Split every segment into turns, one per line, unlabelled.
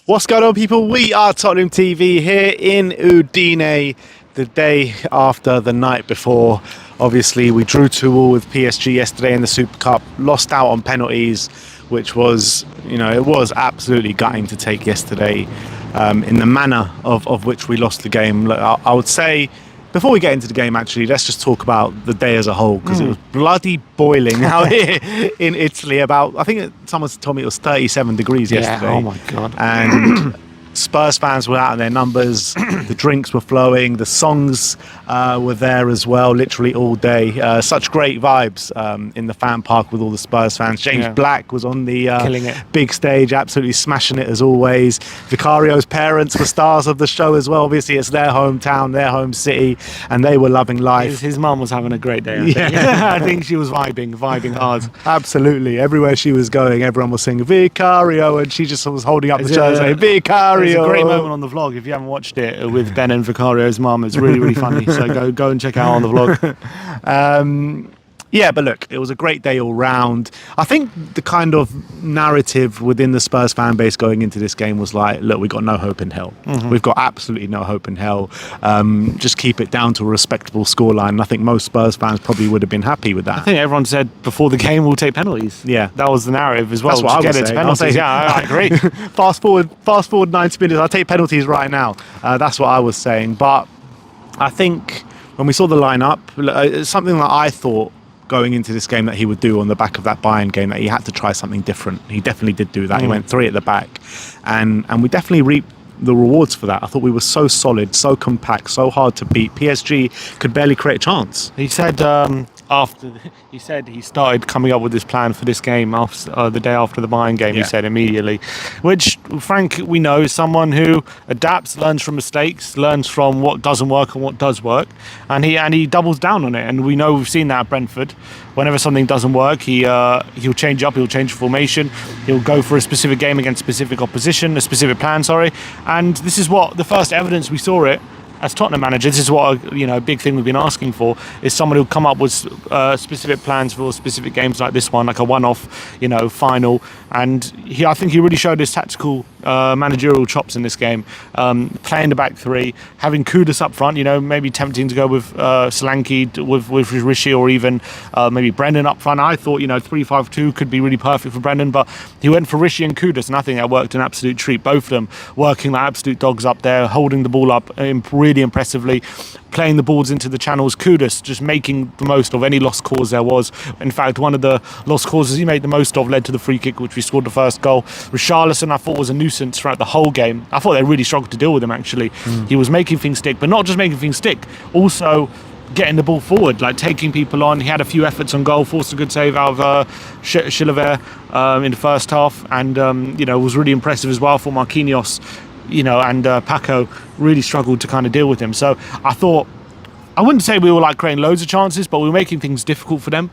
What's going on, people? We are Tottenham TV here in Udine, the day after the night before. Obviously, we drew 2-2 with PSG yesterday in the Super Cup, lost out on penalties, which was, it was absolutely gutting to take yesterday in the manner of which we lost the game. Look, I would say, before we get into the game, actually, let's just talk about the day as a whole, because it was bloody boiling out here in Italy. I think someone told me it was 37 degrees yesterday.
Oh my God.
And Spurs fans were out in their numbers. The drinks were flowing. The songs were there as well, literally all day. Such great vibes in the fan park with all the Spurs fans. James Black was on the big stage, absolutely smashing it as always. Vicario's parents were stars of the show as well. Obviously, it's their hometown, their home city, and they were loving life.
His mum was having a great day. I think. I think she was vibing hard.
Absolutely. Everywhere she was going, everyone was singing Vicario, and she just was holding up the shirt saying Vicario.
There's a great moment on the vlog. If you haven't watched it with Ben and Vicario's mum, it's really, really funny. So go and check it out on the vlog.
Yeah, but look, it was a great day all round. I think the kind of narrative within the Spurs fan base going into this game was like, look, we've got no hope in hell. We've got absolutely no hope in hell. Just keep it down to a respectable scoreline. And I think most Spurs fans probably would have been happy with that.
I think everyone said before the game we'll take penalties.
Yeah.
That was the narrative as well.
That's what I was saying.
I agree.
Fast forward 90 minutes, I'll take penalties right now. That's what I was saying. But I think when we saw the lineup, it's something that I thought going into this game that he would do on the back of that Bayern game, that he had to try something different. He definitely did do that. He went 3 at the back, and we definitely reaped the rewards for that. I thought we were so solid, so compact, so hard to beat. PSG could barely create a chance.
He said he started coming up with this plan for this game after the day after the Bayern game. He said immediately, which Frank, we know, is someone who adapts, learns from mistakes, learns from what doesn't work and what does work, and he doubles down on it. And we know, we've seen that at Brentford. Whenever something doesn't work, he'll change up, he'll change formation, he'll go for a specific game against specific opposition, a specific plan. And this is what the first evidence we saw it. As Tottenham manager, this is what a big thing we've been asking for, is someone who'll come up with specific plans for specific games like this one, like a one-off, final. And I think he really showed his tactical managerial chops in this game, playing the back three, having Kudus up front. Maybe tempting to go with Solanke, with Rishi, or even maybe Brendan up front. I thought 3-5-2 could be really perfect for Brendan, but he went for Rishi and Kudus, and I think that worked an absolute treat. Both of them working like absolute dogs up there, holding the ball up really impressively, playing the balls into the channels. Kudus just making the most of any lost cause there was. In fact, one of the lost causes he made the most of led to the free kick, which we scored the first goal. Richarlison, I thought, was a nuisance throughout the whole game. I thought they really struggled to deal with him, actually. He was making things stick, but not just making things stick, also getting the ball forward, like taking people on. He had a few efforts on goal, forced a good save out of Chilavert in the first half, and was really impressive as well for Marquinhos. And Paco really struggled to kind of deal with him. So I thought, I wouldn't say we were like creating loads of chances, but we were making things difficult for them.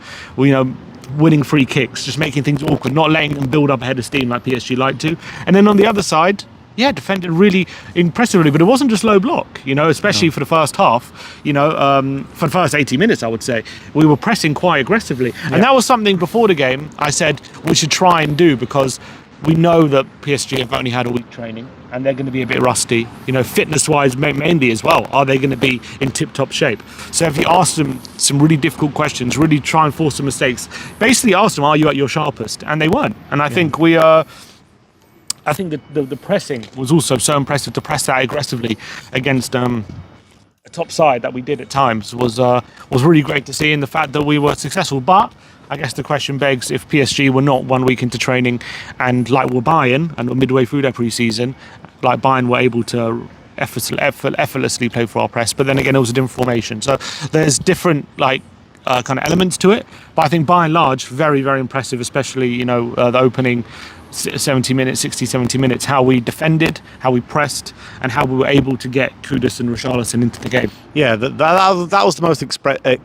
Winning free kicks, just making things awkward, not letting them build up a head of steam like PSG like to. And then on the other side, defended really impressively, but it wasn't just low block, especially for the first half, for the first 80 minutes, I would say. We were pressing quite aggressively. And that was something before the game I said we should try and do, because we know that PSG have only had a week training and they're going to be a bit rusty, fitness-wise mainly as well. Are they going to be in tip-top shape? So if you ask them some really difficult questions, really try and force some mistakes, basically ask them, are you at your sharpest? And they weren't. And I think I think the pressing was also so impressive. To press that aggressively against a top side that we did at times was really great to see, in the fact that we were successful. But I guess the question begs, if PSG were not 1 week into training, and like we're Bayern and we're midway through their pre-season, like Bayern were able to effortlessly play for our press, but then again it was a different formation. So there's different kind of elements to it. But I think by and large, very, very impressive, especially the opening 70 minutes, 60, 70 minutes, how we defended, how we pressed, and how we were able to get Kudus and Richarlison into the game.
Yeah, that was the most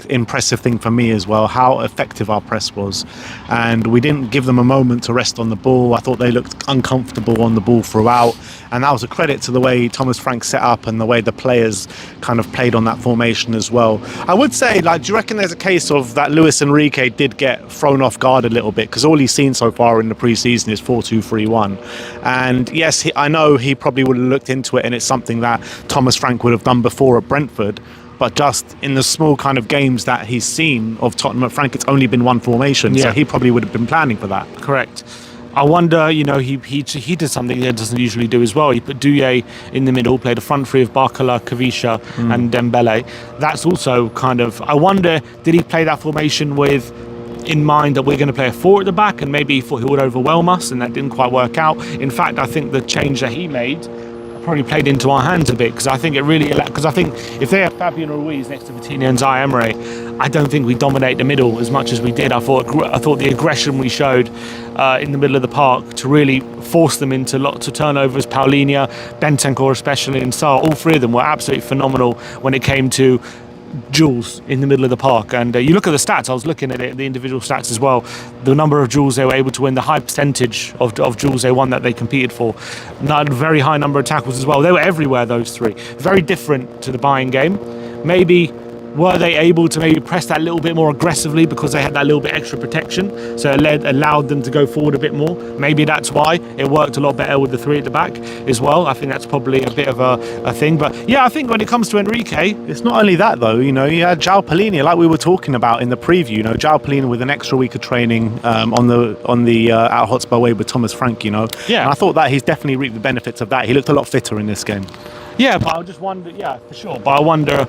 impressive thing for me as well, how effective our press was. And we didn't give them a moment to rest on the ball. I thought they looked uncomfortable on the ball throughout. And that was a credit to the way Thomas Frank set up and the way the players kind of played on that formation as well. I would say, do you reckon there's a case of that Luis Enrique did get thrown off guard a little bit? Because all he's seen so far in the pre-season is 4 4-2-3-1. And yes, I know he probably would have looked into it, and it's something that Thomas Frank would have done before at Brentford. But just in the small kind of games that he's seen of Tottenham at Frank, it's only been one formation. So he probably would have been planning for that.
Correct. I wonder, he did something he doesn't usually do as well. He put Douye in the middle, played a front three of Barcola, Kavisha and Dembele. That's also kind of, I wonder, did he play that formation with in mind that we're going to play a 4 at the back, and maybe he thought he would overwhelm us, and that didn't quite work out. In fact, I think the change that he made probably played into our hands a bit, because I think if they have Fabian Ruiz next to Vitinha and Zaire Emery, I don't think we dominate the middle as much as we did. I thought the aggression we showed in the middle of the park to really force them into lots of turnovers, Paulinho, Bentancur especially, and Sarr, all three of them were absolutely phenomenal when it came to duels in the middle of the park. And you look at the stats, I was looking at it, the individual stats as well, the number of duels they were able to win, the high percentage of duels they won that they competed for, not a very high number of tackles as well. They were everywhere, those three. Very different to the Bayern game. Maybe were they able to maybe press that a little bit more aggressively because they had that little bit extra protection, so it allowed them to go forward a bit more? Maybe that's why it worked a lot better with the 3 at the back as well. I think that's probably a bit of a thing. But yeah, I think when it comes to Enrique,
it's not only that though. You had João Palhinha, like we were talking about in the preview. João Palhinha with an extra week of training on the at Hotspur way with Thomas Frank. And I thought that he's definitely reaped the benefits of that. He looked a lot fitter in this game.
Yeah, but I just wonder. Yeah, for sure. But I wonder,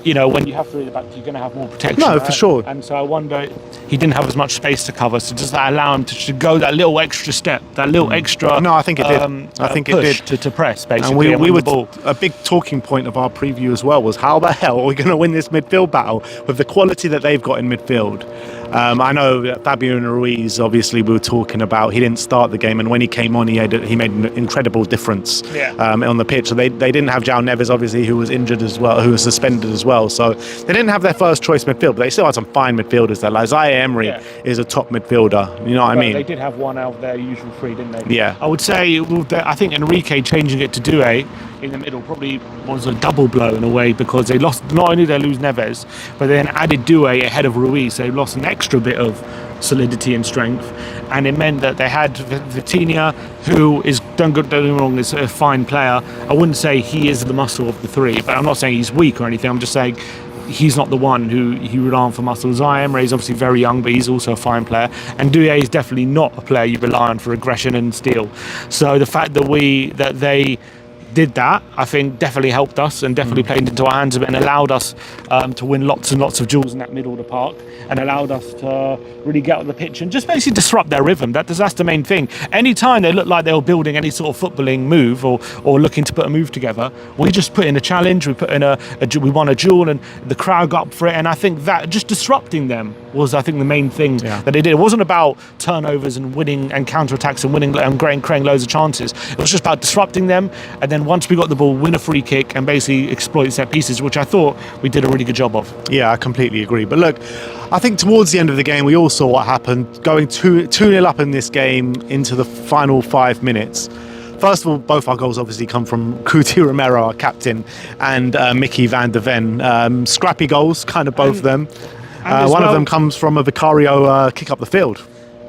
when you have 3 at the back, you're going to have more protection.
No, for sure.
And so I wonder, he didn't have as much space to cover. So does that allow him to go that little extra step, that little extra?
No, I think it did. I think it did
to press basically.
And we were a big talking point of our preview as well was how the hell are we going to win this midfield battle with the quality that they've got in midfield? I know Fabian Ruiz, obviously we were talking about, he didn't start the game, and when he came on he made an incredible difference on the pitch. So they didn't have João Neves, obviously, who was injured as well, who was suspended as well. So they didn't have their first choice midfield, but they still had some fine midfielders there. Like Zaire Emery is a top midfielder, you know what I mean?
They did have one out of their usual 3, didn't they?
Yeah.
I would say, I think Enrique changing it to Douye in the middle probably was a double blow in a way, because they lost, not only did they lose Neves, but they then added Douye ahead of Ruiz. They lost an extra bit of solidity and strength, and it meant that they had Vitinha, who is, don't get me wrong, is a fine player. I wouldn't say he is the muscle of the 3, but I'm not saying he's weak or anything. I'm just saying he's not the one who you rely on for muscle. Zaire Emery is obviously very young, but he's also a fine player, and Douye is definitely not a player you rely on for aggression and steel. So the fact that they did that, I think, definitely helped us and definitely played into our hands a bit, and allowed us to win lots and lots of duels in that middle of the park, and allowed us to really get on the pitch and just basically disrupt their rhythm. That's the main thing. Anytime they looked like they were building any sort of footballing move or looking to put a move together, we just put in a challenge, we put in we won a duel, and the crowd got up for it. And I think that just disrupting them was, I think, the main thing that they did. It wasn't about turnovers and winning and counter-attacks and winning and creating loads of chances. It was just about disrupting them, and then once we got the ball, win a free kick and basically exploit set pieces, which I thought we did a really good job of.
Yeah, I completely agree. But look, I think towards the end of the game, we all saw what happened. Going 2-0 up in this game into the final 5 minutes. First of all, both our goals obviously come from Cuti Romero, our captain, and Mickey van der Ven. Scrappy goals, kind of both of them. One of them comes from a Vicario kick up the field.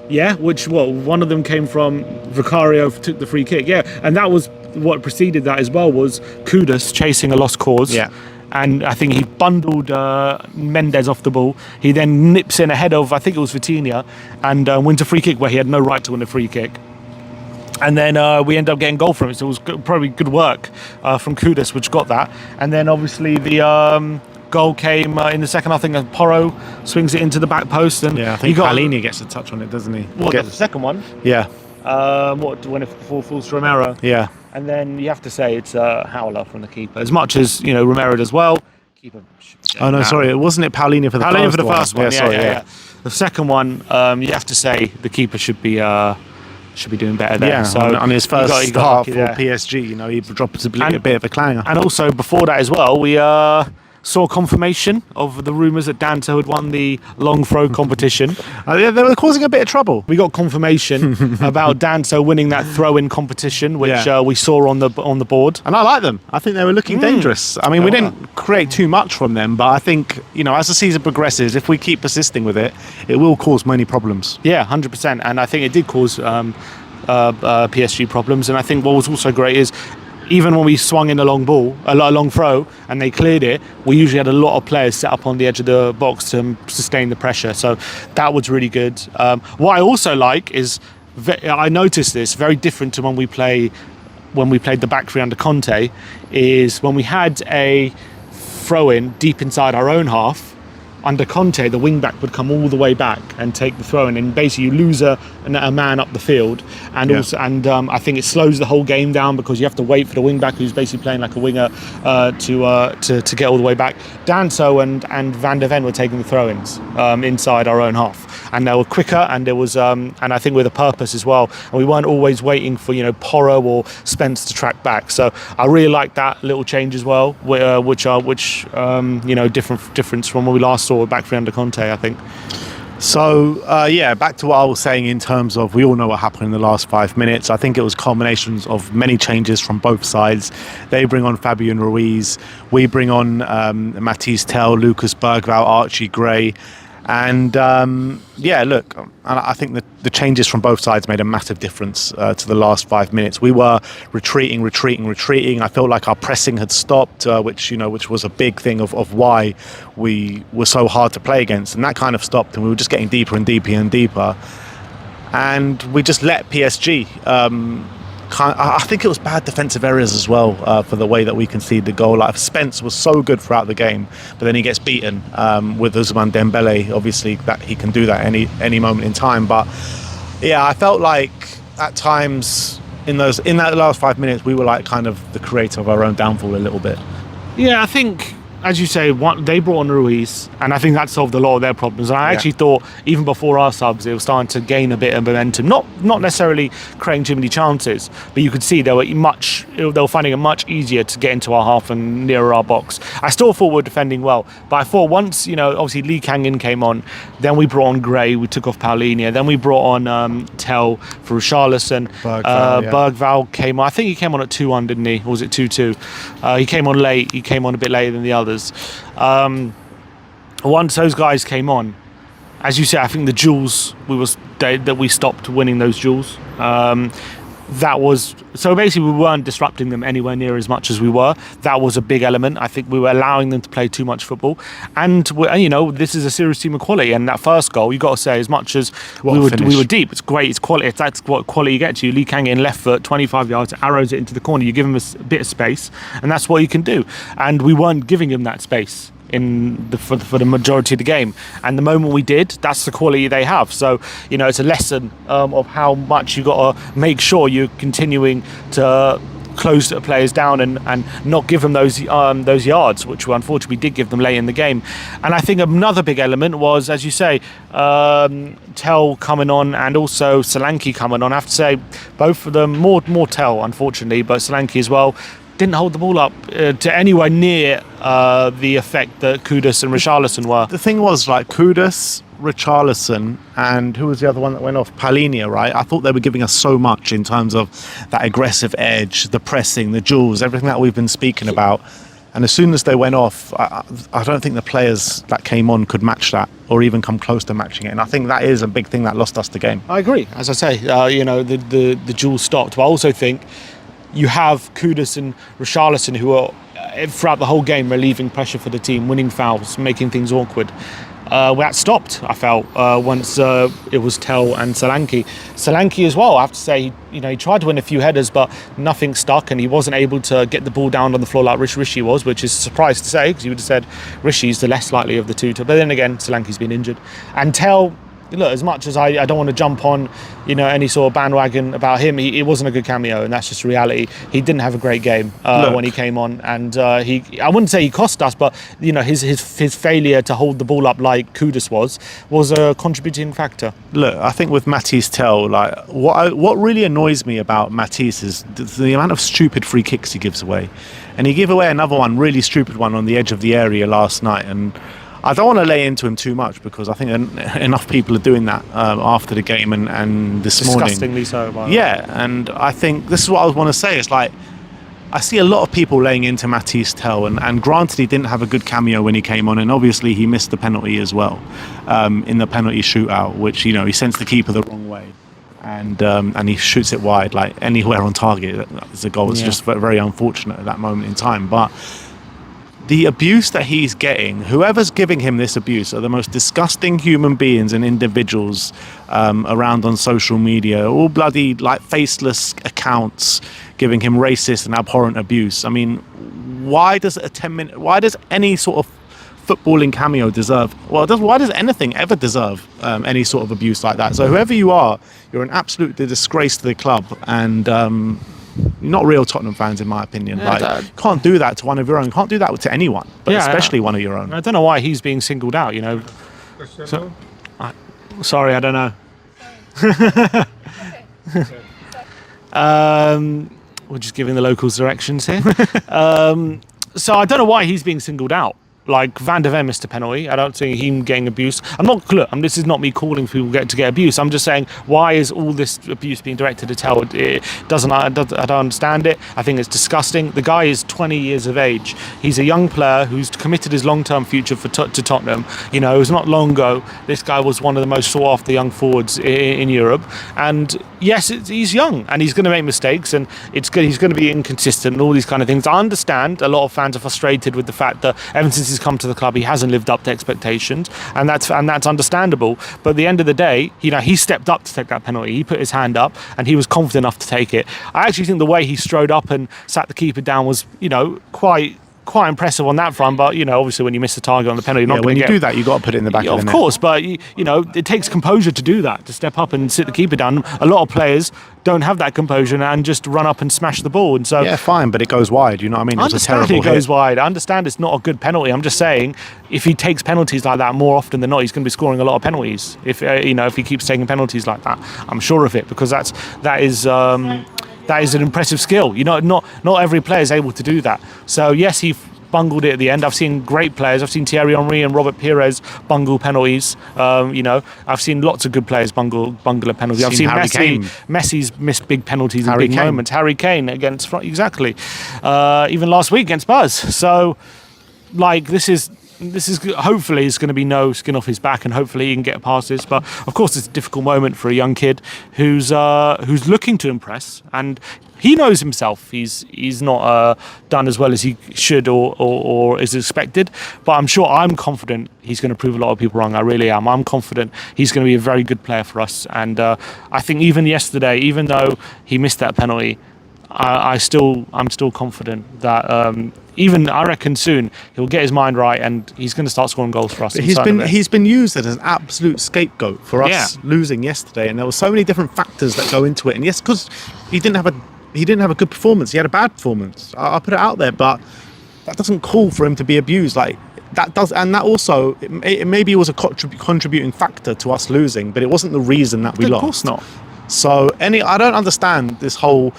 Yeah, one of them came from Vicario, took the free kick. Yeah, and that was what preceded that as well, was Kudus chasing a lost cause.
Yeah.
And I think he bundled Mendes off the ball. He then nips in ahead of, I think it was Vitinha, and wins a free kick where he had no right to win a free kick. And then we end up getting goal from it. So it was probably good work from Kudus, which got that. And then obviously the goal came in the second. I think Porro swings it into the back post, and
I think Paulinho gets a touch on it, doesn't he?
The second one?
Yeah.
When it falls to Romero?
Yeah.
And then you have to say it's a howler from the keeper, as much as Romero does well. Keeper.
Sorry, wasn't it Paulinho for the first one? Paulinho for the first one.
Yeah. The second one, you have to say the keeper should be doing better there.
Yeah,
so
on his first start for PSG, he dropped a bit of a clanger.
And also before that as well, we saw confirmation of the rumours that Danto had won the long throw competition.
They were causing a bit of trouble.
We got confirmation about Danto winning that throw-in competition, which we saw on the board.
And I like them. I think they were looking dangerous. I mean, we didn't create too much from them, but I think, as the season progresses, if we keep persisting with it, it will cause many problems.
Yeah, 100%. And I think it did cause PSG problems. And I think what was also great is, even when we swung in a long ball, a long throw, and they cleared it, we usually had a lot of players set up on the edge of the box to sustain the pressure. So that was really good. What I also like is, I noticed this, very different to when we played the back three under Conte, is when we had a throw-in deep inside our own half, under Conte, the wing-back would come all the way back and take the throw-in, and basically you lose a man up the field, and I think it slows the whole game down because you have to wait for the wing-back, who's basically playing like a winger, to get all the way back. Danso and Van der Ven were taking the throw-ins inside our own half, and they were quicker, and there was and I think with a purpose as well, and we weren't always waiting for Porro or Spence to track back. So I really like that little change as well, which difference from when we last saw back three under Conte, I think.
So, back to what I was saying in terms of, we all know what happened in the last 5 minutes. I think it was combinations of many changes from both sides. They bring on Fabian Ruiz. We bring on Mathys Tel, Lucas Bergvall, Archie Gray. And look, I think that the changes from both sides made a massive difference to the last 5 minutes. We were retreating. I felt like our pressing had stopped, which was a big thing of why we were so hard to play against. And that kind of stopped, and we were just getting deeper and deeper and deeper. And we just let PSG. I think it was bad defensive errors as well for the way that we conceded the goal. Like, Spence was so good throughout the game, but then he gets beaten with Ousmane Dembele. Obviously, that he can do that any moment in time. But yeah, I felt like at times in that last 5 minutes, we were like kind of the creator of our own downfall a little bit.
Yeah, I think, as you say, they brought on Ruiz, and I think that solved a lot of their problems. And I actually thought, even before our subs, it was starting to gain a bit of momentum. Not necessarily creating too many chances, but you could see they were finding it much easier to get into our half and nearer our box. I still thought we were defending well, but I thought once, obviously Lee Kang-in came on, then we brought on Gray, we took off Paulinho, then we brought on Tel for Richarlison. Bergvall came on. I think he came on at 2-1, didn't he? Or was it 2-2? He came on late. He came on a bit later than the others. Once those guys came on, as you say, I think the duels that we stopped winning those duels. That was so basically we weren't disrupting them anywhere near as much as we were. That was a big element. I think we were allowing them to play too much football, and this is a serious team of quality. And that first goal, you got to say, as much as we were deep, it's great. It's quality. That's what quality you get to. Lee Kang-in left foot, 25 yards, arrows it into the corner. You give him a bit of space, and that's what you can do. And we weren't giving him that space for the majority of the game, and the moment we did, that's the quality they have. So it's a lesson of how much you got to make sure you're continuing to close the players down and not give them those yards, which we unfortunately did give them late in the game. And I think another big element was, as you say, Tel coming on and also Solanke coming on. I have to say, both of them, more Tel unfortunately, but Solanke as well, didn't hold the ball up to anywhere near the effect that Kudus and Richarlison were.
The thing was, like, Kudus, Richarlison, and who was the other one that went off? Paulinho, right? I thought they were giving us so much in terms of that aggressive edge, the pressing, the duels, everything that we've been speaking about. And as soon as they went off, I don't think the players that came on could match that or even come close to matching it. And I think that is a big thing that lost us the game.
I agree. As I say, the duels stopped. But I also think you have Kudus and Richarlison, who are throughout the whole game relieving pressure for the team, winning fouls, making things awkward. That stopped, I felt, once it was Tel and Solanke. Solanke as well, I have to say, he tried to win a few headers, but nothing stuck, and he wasn't able to get the ball down on the floor like Rishi was, which is a surprise to say, because you would have said Rishi's the less likely of the two. But then again, Solanke's been injured. And Tel, look, as much as I don't want to jump on any sort of bandwagon about him, it wasn't a good cameo, and that's just reality. He didn't have a great game when he came on, and I wouldn't say he cost us, but his failure to hold the ball up like Kudus was a contributing factor.
Look, I think with Mathys Tel, like, what really annoys me about Mathys is the amount of stupid free kicks he gives away, and he gave away another one, really stupid one, on the edge of the area last night. And I don't want to lay into him too much, because I think enough people are doing that after the game and this morning.
Disgustingly so.
Yeah, and I think this is what I want to say. It's like, I see a lot of people laying into Mathys Tel, and granted he didn't have a good cameo when he came on, and obviously he missed the penalty as well in the penalty shootout, which he sends the keeper the wrong way. and he shoots it wide, like anywhere on target. It's a goal. It's just very unfortunate at that moment in time. But the abuse that he's getting, whoever's giving him this abuse are the most disgusting human beings and individuals around on social media, all bloody like faceless accounts giving him racist and abhorrent abuse. I mean, why does any sort of footballing cameo deserve, why does anything ever deserve any sort of abuse like that? So whoever you are, you're an absolute disgrace to the club, and not real Tottenham fans, in my opinion. Can't do that to one of your own. Can't do that to anyone, but especially one of your own.
I don't know why he's being singled out. Sorry, I don't know. We're just giving the locals directions here. So I don't know why he's being singled out. Like Van de Ven missed a penalty. I don't see him getting abused. This is not me calling for people to get abused. I'm just saying, why is all this abuse being directed at Tel? I don't understand it. I think it's disgusting. The guy is 20 years of age. He's a young player who's committed his long-term future to Tottenham. It was not long ago. This guy was one of the most sought-after young forwards in Europe. And yes, he's young and he's going to make mistakes, and he's going to be inconsistent and all these kind of things. I understand a lot of fans are frustrated with the fact that ever since he's come to the club, he hasn't lived up to expectations, and that's understandable. But at the end of the day, he stepped up to take that penalty. He put his hand up and he was confident enough to take it. I actually think the way he strode up and sat the keeper down was, quite impressive on that front. But obviously when you miss the target on the penalty, you're not going to
do that, you got to put it in the back of the net.
Of course, but it takes composure to do that, to step up and sit the keeper down. A lot of players don't have that composure and just run up and smash the ball. And so
fine, but it goes wide. You know what I mean?
I understand it goes wide. I understand it's not a good penalty. I'm just saying, if he takes penalties like that more often than not, he's going to be scoring a lot of penalties. If he keeps taking penalties like that, I'm sure of it, because that is an impressive skill. Not every player is able to do that. So yes, he bungled it at the end. I've seen great players. I've seen Thierry Henry and Robert Pires bungle penalties. I've seen lots of good players bungle a penalty. I've seen Messi's missed big penalties in big moments. Harry Kane against exactly. Even last week against Spurs. So, this is hopefully it's going to be no skin off his back, and hopefully he can get past this. But of course, it's a difficult moment for a young kid who's looking to impress, and he knows himself. He's not done as well as he should or is expected. But I'm confident he's going to prove a lot of people wrong. I really am. I'm confident he's going to be a very good player for us. And I think even yesterday, even though he missed that penalty, I'm still confident that I reckon soon he'll get his mind right and he's going to start scoring goals for us.
He's been used as an absolute scapegoat for us losing yesterday, and there were so many different factors that go into it. And yes, because he didn't have a good performance, he had a bad performance. I'll put it out there, but that doesn't call for him to be abused like that does. And that also it maybe was a contributing factor to us losing, but it wasn't the reason that we lost.
Of course not.
So I don't understand this whole.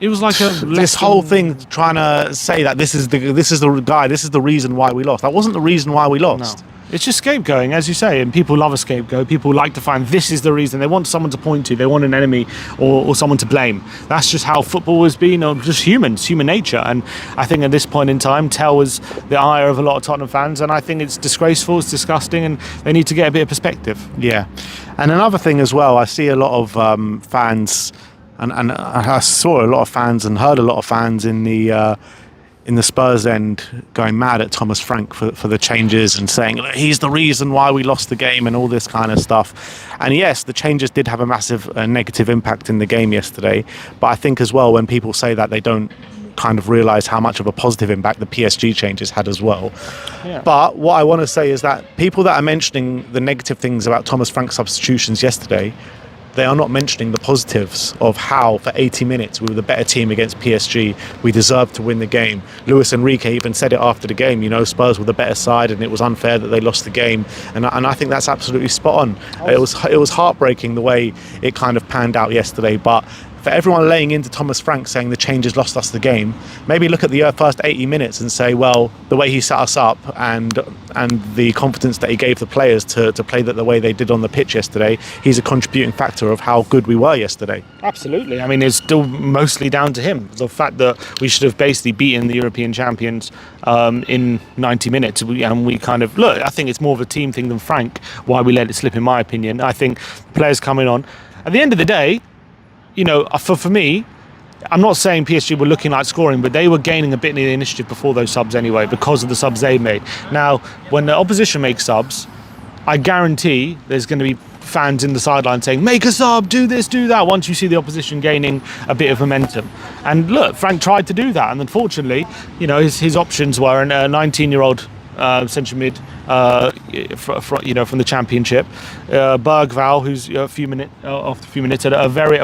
It was like
this whole thing trying to say that this is the reason why we lost. That wasn't the reason why we lost.
No. It's just scapegoating, as you say, and people love a scapegoat. People like to find this is the reason. They want someone to point to. They want an enemy or someone to blame. That's just how football has been, or just human nature. And I think at this point in time, Tel was the ire of a lot of Tottenham fans, and I think it's disgraceful, it's disgusting, and they need to get a bit of perspective.
Yeah. And another thing as well, I see a lot of fans, and I saw a lot of fans and heard a lot of fans in the Spurs end going mad at Thomas Frank for the changes and saying he's the reason why we lost the game and all this kind of stuff. And yes, the changes did have a massive negative impact in the game yesterday, but I think as well when people say that, they don't kind of realise how much of a positive impact the PSG changes had as well. Yeah. But what I want to say is that people that are mentioning the negative things about Thomas Frank's substitutions yesterday, they are not mentioning the positives of how for 80 minutes we were the better team against PSG. We deserved to win the game. Luis Enrique even said it after the game, Spurs were the better side and it was unfair that they lost the game. And I think that's absolutely spot on. It was heartbreaking the way it kind of panned out yesterday, but for everyone laying into Thomas Frank saying the changes lost us the game, maybe look at the first 80 minutes and say, well, the way he set us up and the confidence that he gave the players to play that the way they did on the pitch yesterday, he's a contributing factor of how good we were yesterday.
Absolutely. I mean, it's still mostly down to him. The fact that we should have basically beaten the European champions in 90 minutes. We kind of, I think it's more of a team thing than Frank, why we let it slip, in my opinion. I think players coming on, at the end of the day, you know, for me, I'm not saying PSG were looking like scoring, but they were gaining a bit of the initiative before those subs anyway, because of the subs they made. Now, when the opposition makes subs, I guarantee there's going to be fans in the sideline saying, make a sub, do this, do that, once you see the opposition gaining a bit of momentum. And look, Frank tried to do that, and unfortunately, you know, his options were a 19-year-old centre mid, you know, from the Championship, Bergval, who's after a few minutes,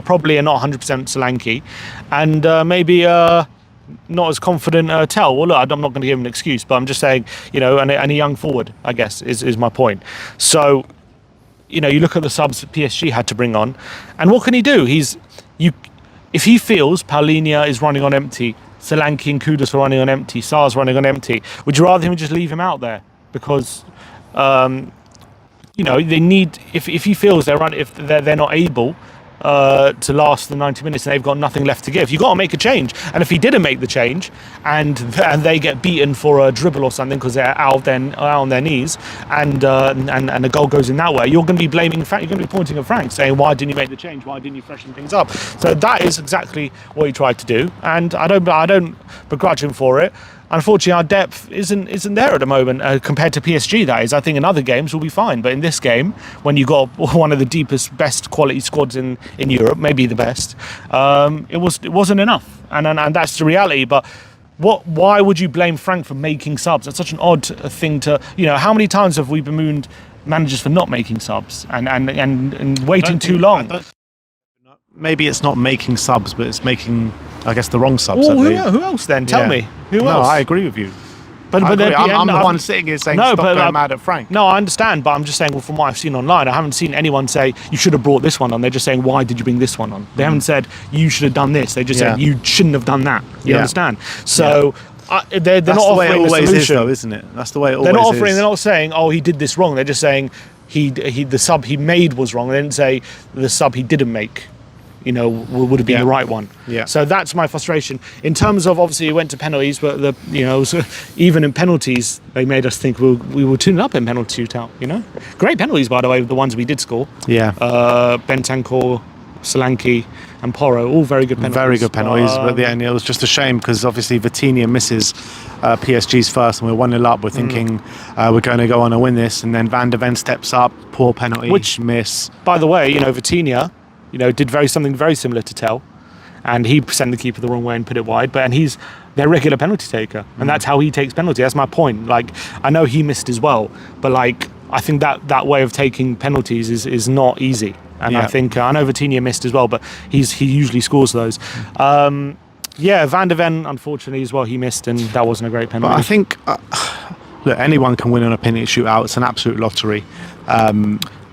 probably a not 100% Solanke, and maybe not as confident Tel. Well, look, I'm not going to give him an excuse, but I'm just saying, you know, and a young forward, I guess, is my point. So, you know, you look at the subs that PSG had to bring on, and what can he do? If he feels Paulinho is running on empty, Solanke and Kudus are running on empty, Sarr's running on empty, would you rather him just leave him out there? Because, you know, they need, if he feels they're not able to last the 90 minutes and they've got nothing left to give, you've got to make a change. And if he didn't make the change and they get beaten for a dribble or something because they're out on their knees, and a goal goes in that way, you're going to be blaming Frank, you're going to be pointing at Frank, saying, why didn't you make the change, why didn't you freshen things up? So that is exactly what he tried to do, and I don't begrudge him for it. Unfortunately, our depth isn't there at the moment compared to PSG. That is, I think in other games we'll be fine, but in this game, when you got one of the deepest, best quality squads in Europe, maybe the best, it wasn't enough, and that's the reality. But why would you blame Frank for making subs? That's such an odd thing to, you know. How many times have we bemoaned managers for not making subs and waiting too long?
Maybe it's not making subs, but it's making, I guess, the wrong subs.
Well, who else then? Tell me. Who else?
No, I agree with you.
But
I'm the one sitting here saying, stop going mad at Frank.
No, I understand, but I'm just saying, well, from what I've seen online, I haven't seen anyone say, you should have brought this one on. They're just saying, why did you bring this one on? They haven't said, you should have done this. They just said, you shouldn't have done that. You understand? So they're not offering a solution.
Is, though, isn't it? That's the way it always is.
They're not saying, oh, he did this wrong. They're just saying, the sub he made was wrong. They didn't say the sub he didn't make, you know, would have been the right one. Yeah. So that's my frustration. In terms of, obviously, it went to penalties, but even in penalties, they made us think we were tuning up in penalty shootout. You know, great penalties, by the way, the ones we did score.
Yeah.
Bentancur, Solanke, and Porro, all very good penalties.
Very good penalties, but at the end, it was just a shame because obviously Vitinha misses PSG's first, and we're 1-0 up. We're thinking we're going to go on and win this, and then Van de Ven steps up, poor penalty, miss.
By the way, you know, Vitinha, you know, did something very similar to Tel, and he sent the keeper the wrong way and put it wide. But he's their regular penalty taker, and that's how he takes penalty. That's my point. Like, I know he missed as well, but like, I think that way of taking penalties is not easy. And I think I know Vitinha missed as well, but he usually scores those. Van de Ven, unfortunately, as well, he missed, and that wasn't a great penalty.
But I think look, anyone can win on a penalty shootout. It's an absolute lottery.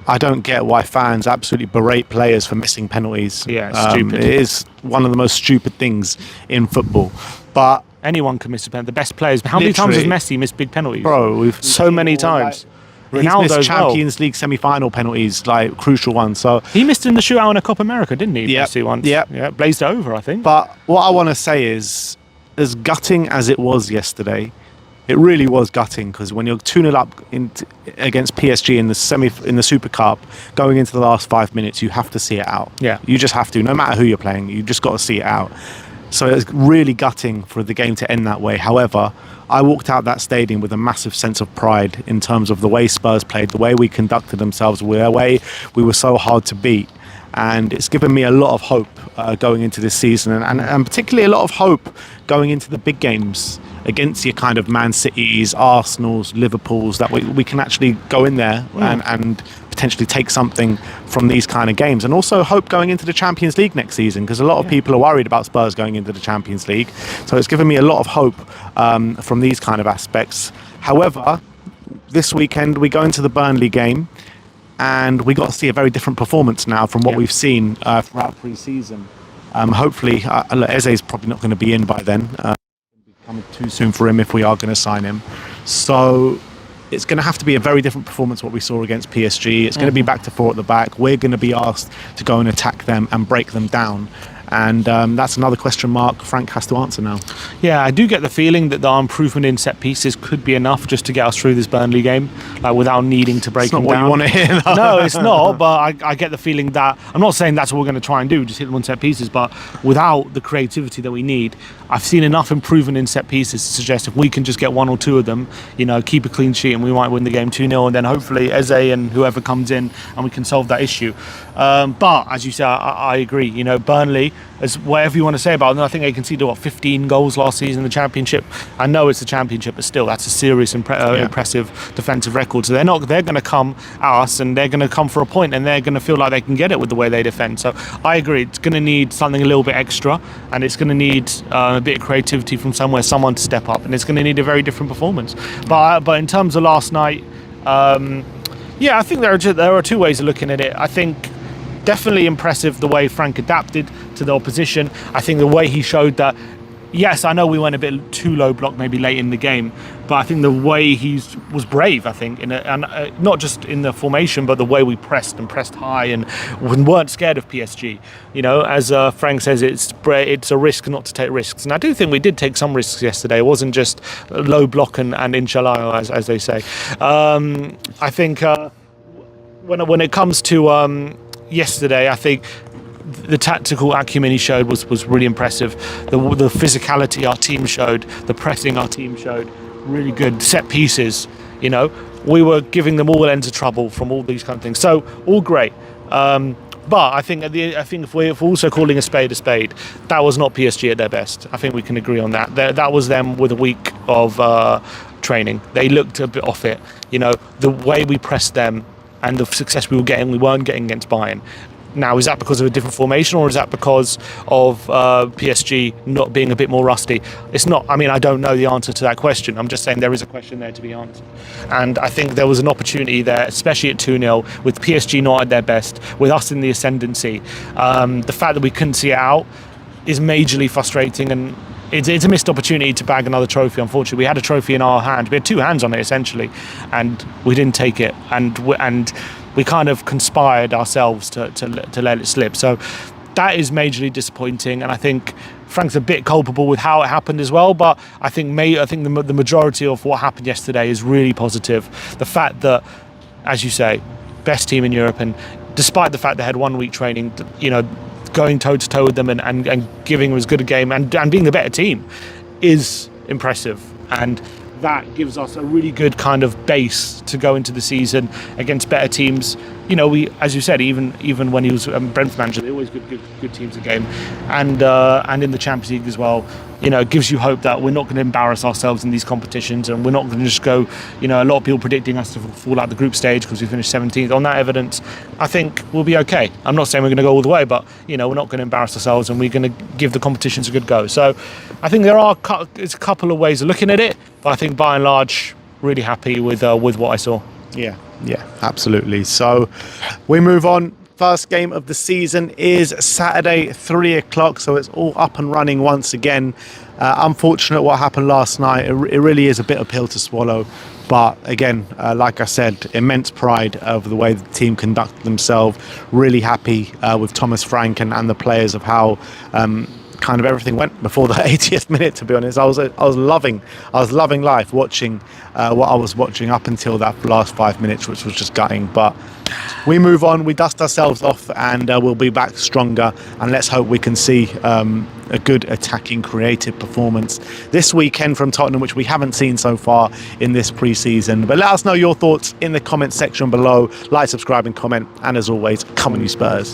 I don't get why fans absolutely berate players for missing penalties.
Yeah, it's stupid.
It is one of the most stupid things in football. But
anyone can miss a penalty. The best players. How many times has Messi missed big penalties?
Bro, we've
so many times.
He's missed Champions League semi-final penalties, like crucial ones. So
he missed in the shootout in a Copa America, didn't he?
Yeah.
Messi once.
Yeah,
blazed it over, I think.
But what I want to say is, as gutting as it was yesterday, it really was gutting, because when you're 2-0 up against PSG in the Super Cup, going into the last 5 minutes, you have to see it out.
Yeah,
you just have to. No matter who you're playing, you just got to see it out. So it's really gutting for the game to end that way. However, I walked out that stadium with a massive sense of pride in terms of the way Spurs played, the way we conducted themselves, the way we were so hard to beat. And it's given me a lot of hope going into this season, and particularly a lot of hope going into the big games against your kind of Man Cities, Arsenals, Liverpools, that we can actually go in there and potentially take something from these kind of games. And also hope going into the Champions League next season, because a lot of people are worried about Spurs going into the Champions League. So it's given me a lot of hope from these kind of aspects. However, this weekend we go into the Burnley game, and we got to see a very different performance now from what we've seen throughout pre-season. Hopefully, Eze's probably not going to be in by then. Coming too soon for him if we are going to sign him. So it's going to have to be a very different performance what we saw against PSG. It's going to be back to 4 at the back. We're going to be asked to go and attack them and break them down. and that's another question mark Frank has to answer now.
Yeah, I do get the feeling that the improvement in set pieces could be enough just to get us through this Burnley game, without needing to break
It's not
them
what
down.
you want to hear. Though.
No, it's not, but I get the feeling that, I'm not saying that's what we're going to try and do, just hit them on set pieces, but without the creativity that we need, I've seen enough improvement in set pieces to suggest if we can just get one or two of them, keep a clean sheet, and we might win the game 2-0, and then hopefully Eze and whoever comes in, and we can solve that issue. But as you say, I agree. Burnley, as whatever you want to say about them, I think they conceded 15 goals last season in the Championship. I know it's the Championship, but still, that's a serious, impressive defensive record. So they're going to come at us, and they're going to come for a point, and they're going to feel like they can get it with the way they defend. So I agree, it's going to need something a little bit extra, and it's going to need a bit of creativity from somewhere, someone to step up, and it's going to need a very different performance. But in terms of last night, I think there are two ways of looking at it. I think definitely impressive the way Frank adapted to the opposition. I think the way he showed that, yes, I know we went a bit too low block maybe late in the game, but I think the way he was brave, I think, and not just in the formation, but the way we pressed high and weren't scared of PSG. As Frank says, it's a risk not to take risks. And I do think we did take some risks yesterday. It wasn't just low block and inshallah, as they say. I think when it comes to yesterday, I think the tactical acumen he showed was really impressive. The physicality our team showed, the pressing our team showed, really good. Set pieces, we were giving them all ends of trouble from all these kind of things. So all great. But I think if we're also calling a spade, that was not PSG at their best. I think we can agree on that. That was them with a week of training. They looked a bit off it. The way we pressed them and the success we weren't getting against Bayern. Now, is that because of a different formation, or is that because of PSG not being a bit more rusty? It's not. I mean, I don't know the answer to that question. I'm just saying there is a question there to be answered. And I think there was an opportunity there, especially at 2-0, with PSG not at their best, with us in the ascendancy. The fact that we couldn't see it out is majorly frustrating, and it's a missed opportunity to bag another trophy. Unfortunately, we had a trophy in our hand. We had two hands on it, essentially, and we didn't take it. And we kind of conspired ourselves to let it slip. So that is majorly disappointing, and I think Frank's a bit culpable with how it happened as well. But I think the majority of what happened yesterday is really positive. The fact that, as you say, best team in Europe, and despite the fact they had 1 week training, going toe to toe with them and giving them as good a game and being the better team is impressive. And that gives us a really good kind of base to go into the season against better teams. We, as you said, even when he was Brentford manager, they always good teams a game, and in the Champions League as well. It gives you hope that we're not going to embarrass ourselves in these competitions, and we're not going to just go. A lot of people predicting us to fall out the group stage because we finished 17th. On that evidence, I think we'll be okay. I'm not saying we're going to go all the way, but we're not going to embarrass ourselves, and we're going to give the competitions a good go. So, I think it's a couple of ways of looking at it, but I think by and large, really happy with what I saw.
Yeah, absolutely. So we move on. First game of the season is Saturday, 3 o'clock. So it's all up and running once again. Unfortunate what happened last night. It really is a bitter pill to swallow. But again, like I said, immense pride over the way the team conducted themselves. Really happy with Thomas Frank and the players of how kind of everything went before the 80th minute. To be honest, I was loving life, watching what I was watching up until that last 5 minutes, which was just gutting. But we move on, we dust ourselves off, and we'll be back stronger. And let's hope we can see a good attacking, creative performance this weekend from Tottenham, which we haven't seen so far in this pre-season. But let us know your thoughts in the comments section below. Like, subscribe, and comment. And as always, come on, you Spurs.